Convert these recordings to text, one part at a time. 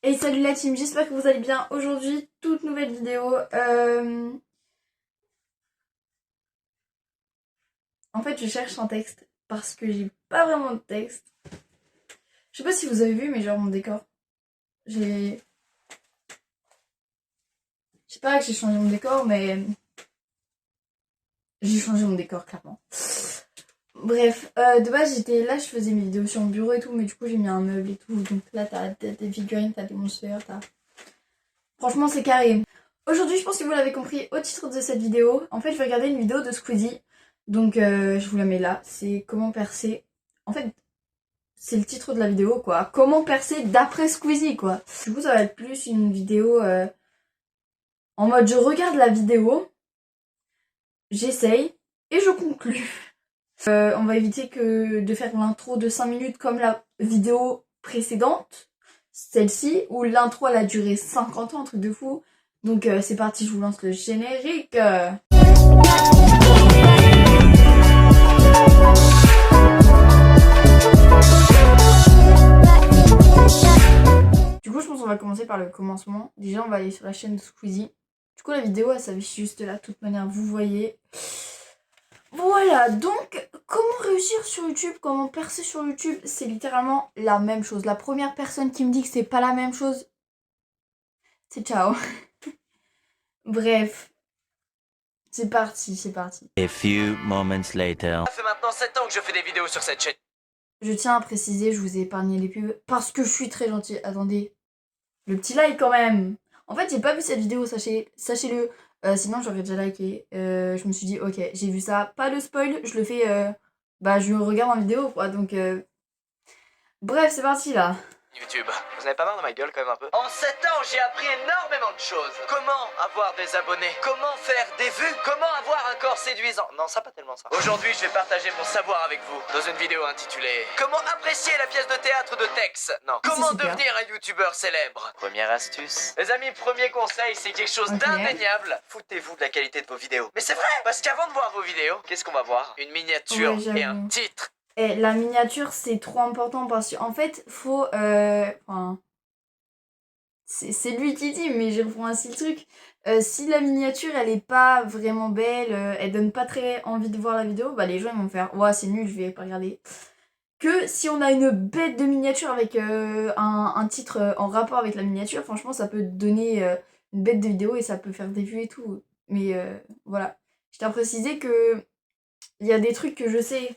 Et salut la team, j'espère que vous allez bien. Aujourd'hui, toute nouvelle vidéo. En fait, je cherche un texte parce que j'ai pas vraiment de texte. Je sais pas si vous avez vu, mais genre mon décor. J'ai. Je sais pas que j'ai changé mon décor, mais j'ai changé mon décor clairement. Bref, de base j'étais là, je faisais mes vidéos sur mon bureau et tout, mais du coup j'ai mis un meuble et tout. Donc là t'as des figurines, t'as des monsters, t'as. Franchement, c'est carré. Aujourd'hui, je pense que vous l'avez compris au titre de cette vidéo. En fait, je vais regarder une vidéo de Squeezie. Donc, je vous la mets là. C'est comment percer. En fait, c'est le titre de la vidéo, quoi. Comment percer d'après Squeezie, quoi. Du coup, ça va être plus une vidéo en mode je regarde la vidéo, j'essaye et je conclue. On va éviter que de faire l'intro de 5 minutes comme la vidéo précédente. Celle-ci, où l'intro elle a duré 50 ans, un truc de fou. Donc c'est parti, je vous lance le générique. Du coup, je pense qu'on va commencer par le commencement. Déjà, on va aller sur la chaîne de Squeezie. Du coup, la vidéo, elle s'affiche juste là. De toute manière, vous voyez. Voilà, donc, comment réussir sur YouTube, comment percer sur YouTube, c'est littéralement la même chose. La première personne qui me dit que c'est pas la même chose, c'est ciao. Bref, c'est parti, c'est parti. A few moments later. Ça fait maintenant 7 ans que je fais des vidéos sur cette chaîne. Je tiens à préciser, je vous ai épargné les pubs parce que je suis très gentille. Attendez, le petit like quand même. En fait, j'ai pas vu cette vidéo, sachez-le. Sinon, j'aurais déjà liké. Je me suis dit, ok, j'ai vu ça. Pas de spoil, je le fais. Je le regarde en vidéo, quoi. Donc, bref, c'est parti là. YouTube. Vous n'avez pas marre de ma gueule quand même un peu? En 7 ans, j'ai appris énormément de choses. Comment avoir des abonnés? Comment faire des vues? Comment avoir un corps séduisant? Non, ça pas tellement ça. Aujourd'hui, je vais partager mon savoir avec vous dans une vidéo intitulée Comment apprécier la pièce de théâtre de Tex? Non. Comment super. devenir un youtubeur célèbre? Première astuce. Les amis, premier conseil, c'est quelque chose d'indéniable. Foutez-vous de la qualité de vos vidéos. Mais c'est vrai, parce qu'avant de voir vos vidéos, qu'est-ce qu'on va voir? Une miniature Ouais, et un j'avoue. titre. Et la miniature, c'est trop important parce qu'en fait, faut. Enfin, c'est lui qui dit, mais je reprends ainsi le truc. Si la miniature, elle est pas vraiment belle, elle donne pas très envie de voir la vidéo, bah les gens ils vont faire ouais, c'est nul, je vais pas regarder. Que si on a une bête de miniature avec un titre en rapport avec la miniature, franchement, ça peut donner une bête de vidéo et ça peut faire des vues et tout. Mais voilà. Je tiens à préciser que il y a des trucs que je sais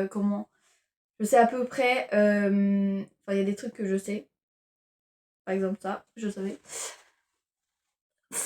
comment, je sais à peu près, enfin il y a des trucs que je sais, par exemple ça, je savais.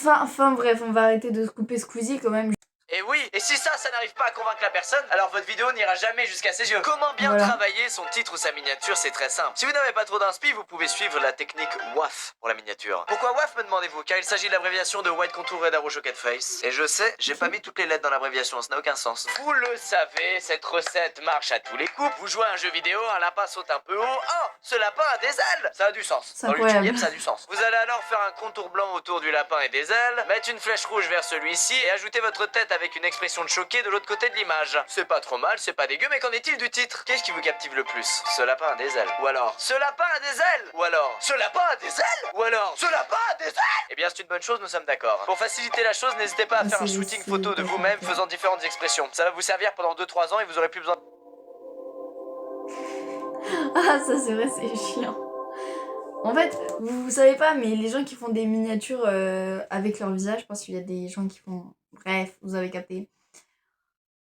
Enfin bref, on va arrêter de se couper Squeezie quand même. Et oui, et si ça n'arrive pas à convaincre la personne, alors votre vidéo n'ira jamais jusqu'à ses yeux. Comment bien travailler son titre ou sa miniature, c'est très simple. Si vous n'avez pas trop d'inspi, vous pouvez suivre la technique WAF pour la miniature. Pourquoi WAF, me demandez-vous? Car il s'agit de l'abréviation de White Contour Red Arrow Chocolate Face. Et je sais, j'ai pas mis toutes les lettres dans l'abréviation, ça n'a aucun sens. Vous le savez, cette recette marche à tous les coups. Vous jouez à un jeu vidéo, un lapin saute un peu haut. Oh, ce lapin a des ailes! Ça a du sens. Dans YouTube, ça a du sens. Vous allez alors faire un contour blanc autour du lapin et des ailes, mettre une flèche rouge vers celui-ci et ajouter votre tête avec une expression de choqué de l'autre côté de l'image. C'est pas trop mal, c'est pas dégueu, mais qu'en est-il du titre? Qu'est-ce qui vous captive le plus? Ce lapin a des ailes. Ou alors, ce lapin a des ailes. Ou alors, ce lapin a des ailes. Ou alors, ce lapin a des ailes. Eh bien, c'est une bonne chose, nous sommes d'accord. Pour faciliter la chose, n'hésitez pas à faire un shooting photo de vous-même faisant différentes expressions. Ça va vous servir pendant 2-3 ans et vous aurez plus besoin. Ah, ça c'est vrai, c'est chiant. En fait, vous savez pas, mais les gens qui font des miniatures avec leur visage, parce qu'il y a des gens qui font. Bref, vous avez capté.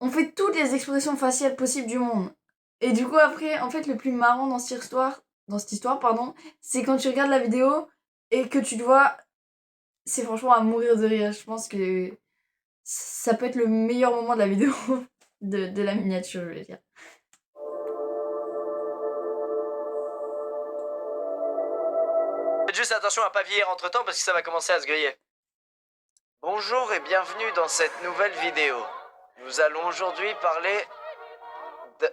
On fait toutes les expressions faciales possibles du monde. Et du coup, après, en fait, le plus marrant dans cette histoire, pardon, c'est quand tu regardes la vidéo et que tu te vois, c'est franchement à mourir de rire. Je pense que ça peut être le meilleur moment de la vidéo, de la miniature, je veux dire. Faites juste attention à pas vieillir entre temps parce que ça va commencer à se griller. Bonjour et bienvenue dans cette nouvelle vidéo. Nous allons aujourd'hui parler de...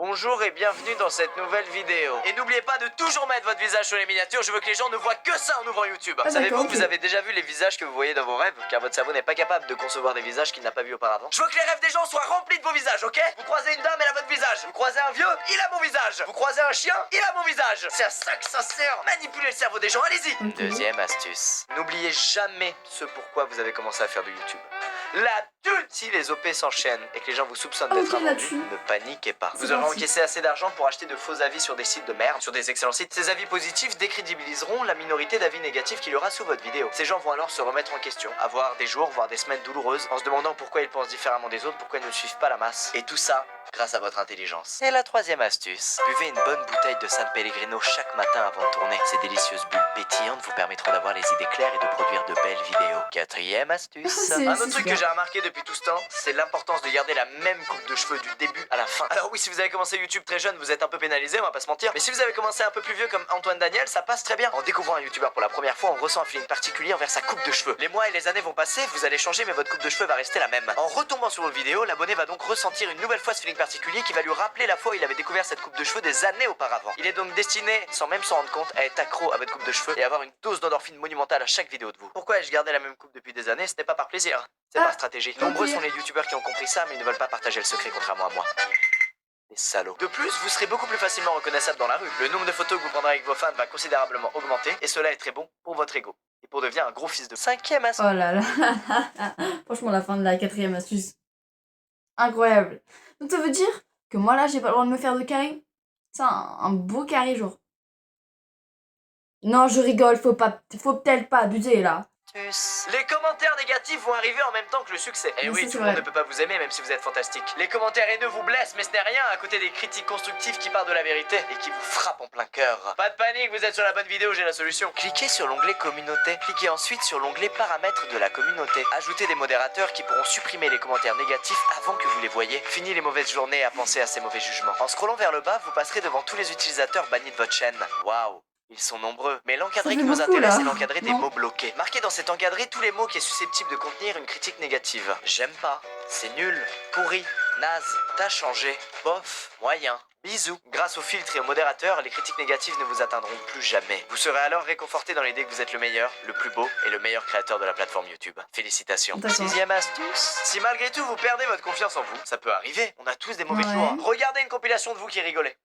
Bonjour et bienvenue dans cette nouvelle vidéo. Et n'oubliez pas de toujours mettre votre visage sur les miniatures, je veux que les gens ne voient que ça en ouvrant YouTube. Ah, Savez-vous que ok. vous avez déjà vu les visages que vous voyez dans vos rêves, car votre cerveau n'est pas capable de concevoir des visages qu'il n'a pas vus auparavant. Je veux que les rêves des gens soient remplis de vos visages, ok? Vous croisez une dame, elle a votre visage. Vous croisez un vieux, il a mon visage. Vous croisez un chien, il a mon visage. C'est à ça que ça sert, manipuler le cerveau des gens, allez-y. Ok. Deuxième astuce. N'oubliez jamais ce pourquoi vous avez commencé à faire du YouTube. La thune! Si les OP s'enchaînent et que les gens vous soupçonnent d'être Ok, la invendus, thune. ne paniquez pas. C'est Vous aurez parti. encaissé assez d'argent pour acheter de faux avis sur des sites de merde, sur des excellents sites. Ces avis positifs décrédibiliseront la minorité d'avis négatifs qu'il y aura sous votre vidéo. Ces gens vont alors se remettre en question, avoir des jours, voire des semaines douloureuses, en se demandant pourquoi ils pensent différemment des autres, pourquoi ils ne suivent pas la masse. Et tout ça, grâce à votre intelligence. Et la troisième astuce. Buvez une bonne bouteille de San Pellegrino chaque matin avant de tourner. Ces délicieuses bulles pétillantes vous permettront d'avoir les idées claires et de produire de belles vidéos. Quatrième astuce. C'est Un autre truc super. que j'ai remarqué depuis tout ce temps, c'est l'importance de garder la même coupe de cheveux du début à la fin. Alors oui, si vous avez commencé YouTube très jeune, vous êtes un peu pénalisé, on va pas se mentir. Mais si vous avez commencé un peu plus vieux comme Antoine Daniel, ça passe très bien. En découvrant un YouTuber pour la première fois, on ressent un feeling particulier envers sa coupe de cheveux. Les mois et les années vont passer, vous allez changer, mais votre coupe de cheveux va rester la même. En retombant sur vos vidéos, l'abonné va donc ressentir une nouvelle fois ce feeling particulier qui va lui rappeler la fois où il avait découvert cette coupe de cheveux des années auparavant. Il est donc destiné, sans même s'en rendre compte, à être accro à votre coupe de cheveux et avoir une dose d'endorphine monumentale à chaque vidéo de vous. Pourquoi ai-je gardé la même coupe depuis des années? Ce n'est pas par plaisir, c'est par stratégie. Nombreux sont les youtubeurs qui ont compris ça, mais ils ne veulent pas partager le secret, contrairement à moi. Les salauds. De plus, vous serez beaucoup plus facilement reconnaissable dans la rue. Le nombre de photos que vous prendrez avec vos fans va considérablement augmenter, et cela est très bon pour votre ego. Et pour devenir un gros fils de... Cinquième astuce. Oh là là. Franchement, la fin de la quatrième astuce. Incroyable. Donc ça veut dire que moi là, j'ai pas le droit de me faire de carré? C'est un beau carré, genre. Non, je rigole, faut peut-être pas abuser là. Les commentaires négatifs vont arriver en même temps que le succès. Et Mais oui, ça, tout c'est le monde vrai. ne peut pas vous aimer même si vous êtes fantastique. Les commentaires haineux vous blessent, mais ce n'est rien à côté des critiques constructives qui partent de la vérité et qui vous frappent en plein cœur. Pas de panique, vous êtes sur la bonne vidéo, j'ai la solution. Cliquez sur l'onglet communauté. Cliquez ensuite sur l'onglet paramètres de la communauté. Ajoutez des modérateurs qui pourront supprimer les commentaires négatifs avant que vous les voyiez. Fini les mauvaises journées à penser à ces mauvais jugements. En scrollant vers le bas, vous passerez devant tous les utilisateurs bannis de votre chaîne. Waouh! Ils sont nombreux, mais l'encadré Ça qui fait nous beaucoup, intéresse là. est l'encadré des Non. mots bloqués. Marquez dans cet encadré tous les mots qui est susceptible de contenir une critique négative. J'aime pas, c'est nul, pourri, naze, t'as changé, bof, moyen, bisous. Grâce aux filtres et aux modérateurs, les critiques négatives ne vous atteindront plus jamais. Vous serez alors réconforté dans l'idée que vous êtes le meilleur, le plus beau et le meilleur créateur de la plateforme YouTube. Félicitations. D'accord. Sixième astuce. Si malgré tout vous perdez votre confiance en vous, ça peut arriver, on a tous des mauvais Ouais. jours. Regardez une compilation de vous qui rigolez.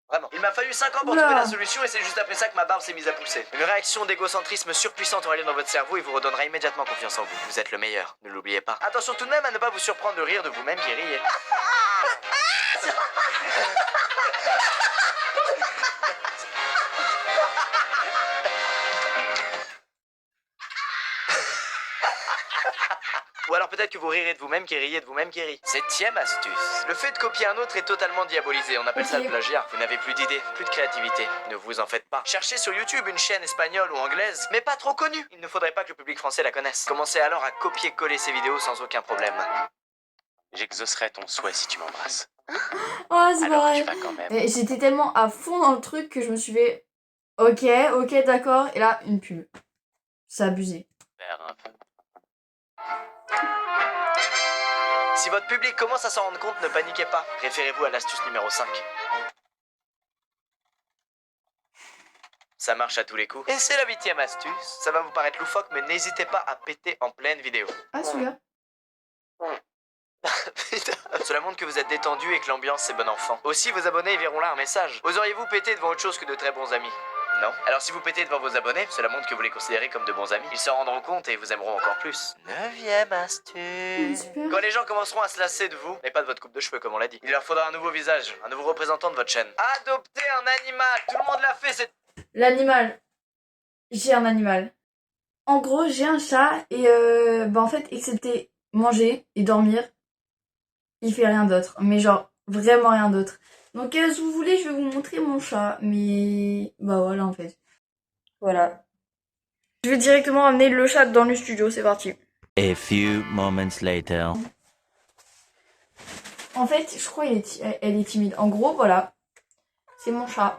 Vraiment. Il m'a fallu 5 ans pour Oula. trouver la solution et c'est juste après ça que ma barbe s'est mise à pousser. Une réaction d'égocentrisme surpuissante aura lieu dans votre cerveau et vous redonnera immédiatement confiance en vous. Vous êtes le meilleur, ne l'oubliez pas. Attention tout de même à ne pas vous surprendre de rire de vous-même qui riez. Ou alors peut-être que vous rirez de vous-même qui riez de vous-même qui rit. Septième astuce. Le fait de copier un autre est totalement diabolisé. On appelle ça le Ok. plagiat. Vous n'avez plus d'idées, plus de créativité. Ne vous en faites pas. Cherchez sur YouTube une chaîne espagnole ou anglaise, mais pas trop connue. Il ne faudrait pas que le public français la connaisse. Commencez alors à copier-coller ces vidéos sans aucun problème. J'exaucerai ton souhait si tu m'embrasses. Oh, c'est Alors pareil. tu vas quand même. Et j'étais tellement à fond dans le truc que je me suis fait ok, d'accord. Et là, une pub. C'est abusé. Faire un peu. Si votre public commence à s'en rendre compte, ne paniquez pas. Référez-vous à l'astuce numéro 5. Ça marche à tous les coups. Et c'est la 8e astuce. Ça va vous paraître loufoque, mais n'hésitez pas à péter en pleine vidéo. Ah, celui-là. Putain. Cela montre que vous êtes détendu et que l'ambiance est bon enfant. Aussi, vos abonnés verront là un message. Oseriez-vous péter devant autre chose que de très bons amis? Non. Alors si vous pétez devant vos abonnés, cela montre que vous les considérez comme de bons amis. Ils s'en rendront compte et vous aimeront encore plus. 9e astuce. Super. Quand les gens commenceront à se lasser de vous, mais pas de votre coupe de cheveux comme on l'a dit, il leur faudra un nouveau visage, un nouveau représentant de votre chaîne. Adoptez un animal. Tout le monde l'a fait, c'est... L'animal. J'ai un animal. En gros, j'ai un chat et en fait, excepté manger et dormir, il fait rien d'autre. Mais genre, vraiment rien d'autre. Donc, si vous voulez, je vais vous montrer mon chat. Mais, bah voilà, en fait. Voilà. Je vais directement amener le chat dans le studio, c'est parti. A few moments later. En fait, je crois qu'elle elle est timide. En gros, voilà. C'est mon chat.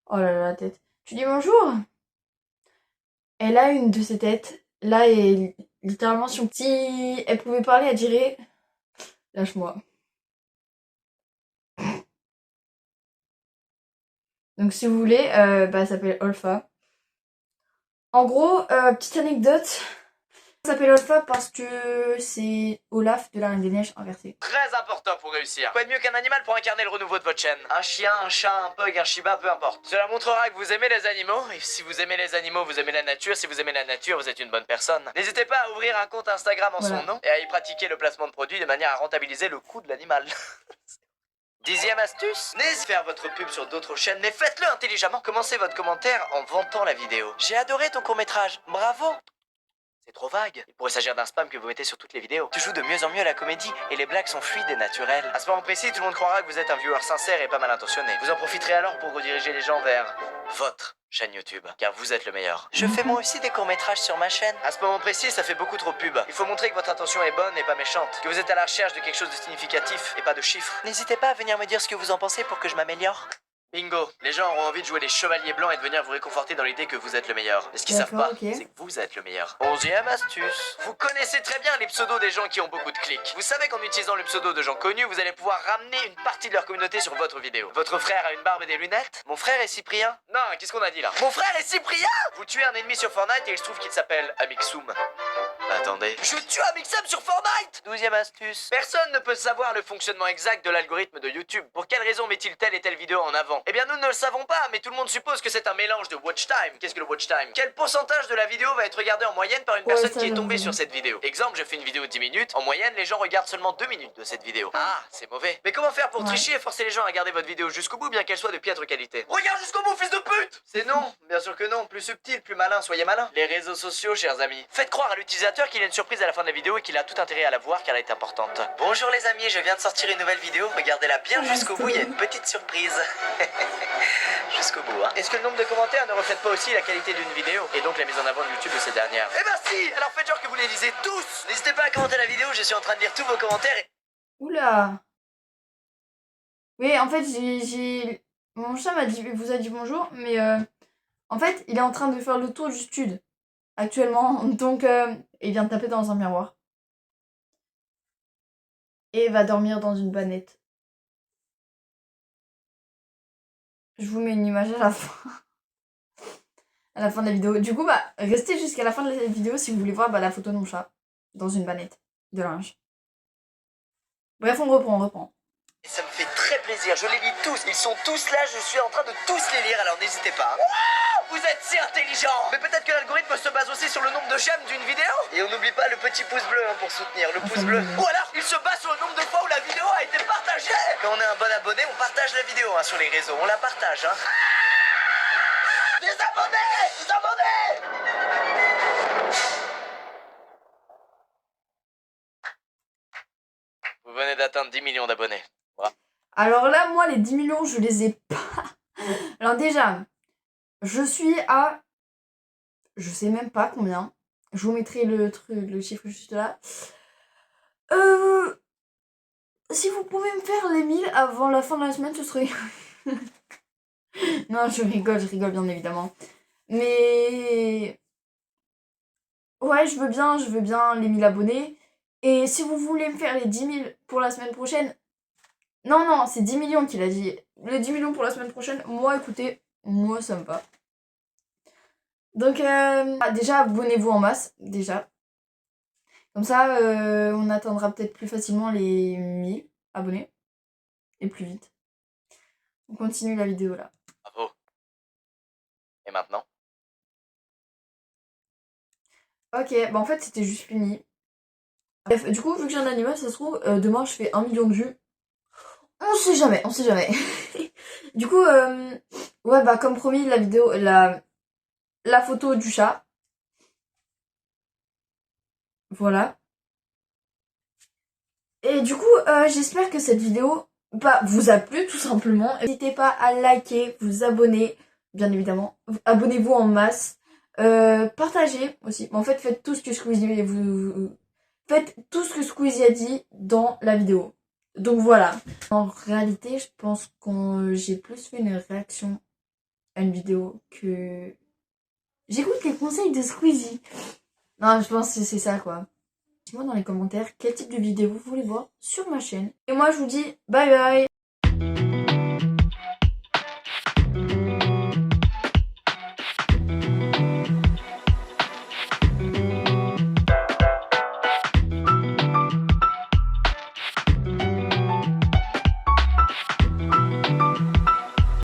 Oh là là, la tête. Tu dis bonjour? Elle a une de ces têtes. Là, et littéralement, si elle pouvait parler, elle dirait Lâche-moi. Donc si vous voulez, ça s'appelle Olfa. En gros, petite anecdote, ça s'appelle Olfa parce que c'est Olaf de la Reine des Neiges inversé. Très important pour réussir. Quoi de mieux qu'un animal pour incarner le renouveau de votre chaîne? Un chien, un chat, un pug, un shiba, peu importe. Cela montrera que vous aimez les animaux, et si vous aimez les animaux, vous aimez la nature. Si vous aimez la nature, vous êtes une bonne personne. N'hésitez pas à ouvrir un compte Instagram en son nom et à y pratiquer le placement de produits de manière à rentabiliser le coût de l'animal. 10e astuce, n'hésitez pas à faire votre pub sur d'autres chaînes, mais faites-le intelligemment. Commencez votre commentaire en vantant la vidéo. J'ai adoré ton court-métrage, bravo. C'est trop vague. Il pourrait s'agir d'un spam que vous mettez sur toutes les vidéos. Tu joues de mieux en mieux à la comédie et les blagues sont fluides et naturelles. À ce moment précis, tout le monde croira que vous êtes un viewer sincère et pas mal intentionné. Vous en profiterez alors pour rediriger les gens vers votre chaîne YouTube, car vous êtes le meilleur. Je fais moi aussi des courts-métrages sur ma chaîne. À ce moment précis, ça fait beaucoup trop pub. Il faut montrer que votre intention est bonne et pas méchante, que vous êtes à la recherche de quelque chose de significatif et pas de chiffres. N'hésitez pas à venir me dire ce que vous en pensez pour que je m'améliore. Bingo, les gens auront envie de jouer les chevaliers blancs et de venir vous réconforter dans l'idée que vous êtes le meilleur. Mais ce qu'ils savent pas, c'est que vous êtes le meilleur. 11e astuce. Vous connaissez très bien les pseudos des gens qui ont beaucoup de clics. Vous savez qu'en utilisant le pseudo de gens connus, vous allez pouvoir ramener une partie de leur communauté sur votre vidéo. Votre frère a une barbe et des lunettes? Mon frère est Cyprien? Non, qu'est-ce qu'on a dit là? Mon frère est Cyprien? Vous tuez un ennemi sur Fortnite et il se trouve qu'il s'appelle Amixoum. Attendez. Je tue Amixem sur Fortnite! 12e astuce. Personne ne peut savoir le fonctionnement exact de l'algorithme de YouTube. Pour quelle raison met-il telle et telle vidéo en avant? Eh bien, nous ne le savons pas, mais tout le monde suppose que c'est un mélange de watch time. Qu'est-ce que le watch time? Quel pourcentage de la vidéo va être regardé en moyenne par une personne qui est tombée sur cette vidéo? Exemple, je fais une vidéo de 10 minutes. En moyenne, les gens regardent seulement 2 minutes de cette vidéo. Ah, c'est mauvais. Mais comment faire pour tricher et forcer les gens à regarder votre vidéo jusqu'au bout, bien qu'elle soit de piètre qualité? Regarde jusqu'au bout, fils de pute! C'est non, bien sûr que non. Plus subtil, plus malin, soyez malin. Les réseaux sociaux, chers amis. Faites croire à l'utilisateur qu'il a une surprise à la fin de la vidéo et qu'il a tout intérêt à la voir car elle est importante. Bonjour les amis, je viens de sortir une nouvelle vidéo. Regardez-la bien jusqu'au bout, il y a une petite surprise. Jusqu'au bout, hein. Est-ce que le nombre de commentaires ne reflète pas aussi la qualité d'une vidéo et donc la mise en avant de YouTube de cette dernière? Eh ben si! Alors faites genre que vous les lisez tous! N'hésitez pas à commenter la vidéo, je suis en train de lire tous vos commentaires et... Oula! Oui, en fait, j'ai... Mon chat vous a dit bonjour, mais en fait, il est en train de faire le tour du stud actuellement, donc il vient de taper dans un miroir. Et va dormir dans une banette. Je vous mets une image à la fin. À la fin de la vidéo. Du coup, restez jusqu'à la fin de la vidéo si vous voulez voir la photo de mon chat dans une banette de linge. Bref, on reprend. Ça me fait très plaisir, je les lis tous. Ils sont tous là, je suis en train de tous les lire, alors n'hésitez pas. Wow, vous êtes si intelligent. Mais peut-être que l'algorithme se base aussi sur le nombre de j'aime d'une vidéo. Et on n'oublie pas le petit pouce bleu pour soutenir, le pouce bleu. Ou alors, il se base sur le nombre de fois où la vidéo a été partagée. Quand on est un bon abonné, on partage la vidéo sur les réseaux, on la partage. Des abonnés! Des abonnés! Vous venez d'atteindre 10 millions d'abonnés. Alors là, moi, les 10 millions, je les ai pas. Alors déjà, je suis à... Je sais même pas combien. Je vous mettrai le chiffre juste là. Si vous pouvez me faire les 1000 avant la fin de la semaine, ce serait... Non, je rigole bien évidemment. Mais... Ouais, je veux bien les 1000 abonnés. Et si vous voulez me faire les 10 000 pour la semaine prochaine... Non, c'est 10 millions qu'il a dit. Les 10 millions pour la semaine prochaine, moi, écoutez, moi, ça me va. Donc, déjà, abonnez-vous en masse, déjà. Comme ça, on atteindra peut-être plus facilement les 1000 abonnés. Et plus vite. On continue la vidéo, là. Bravo. Et maintenant? Ok, en fait, c'était juste fini. Bref, du coup, vu que j'ai un animal, ça se trouve, demain, je fais 1 million de vues. On sait jamais. Du coup, ouais, comme promis, la vidéo, la photo du chat. Voilà. Et du coup, j'espère que cette vidéo vous a plu, tout simplement. N'hésitez pas à liker, vous abonner, bien évidemment. Abonnez-vous en masse. Partagez aussi. En fait, faites tout ce que Squeezie a dit dans la vidéo. Donc voilà. En réalité, je pense que j'ai plus fait une réaction à une vidéo que... J'écoute les conseils de Squeezie. Non, je pense que c'est ça, quoi. Dites-moi dans les commentaires quel type de vidéo vous voulez voir sur ma chaîne. Et moi je vous dis bye bye.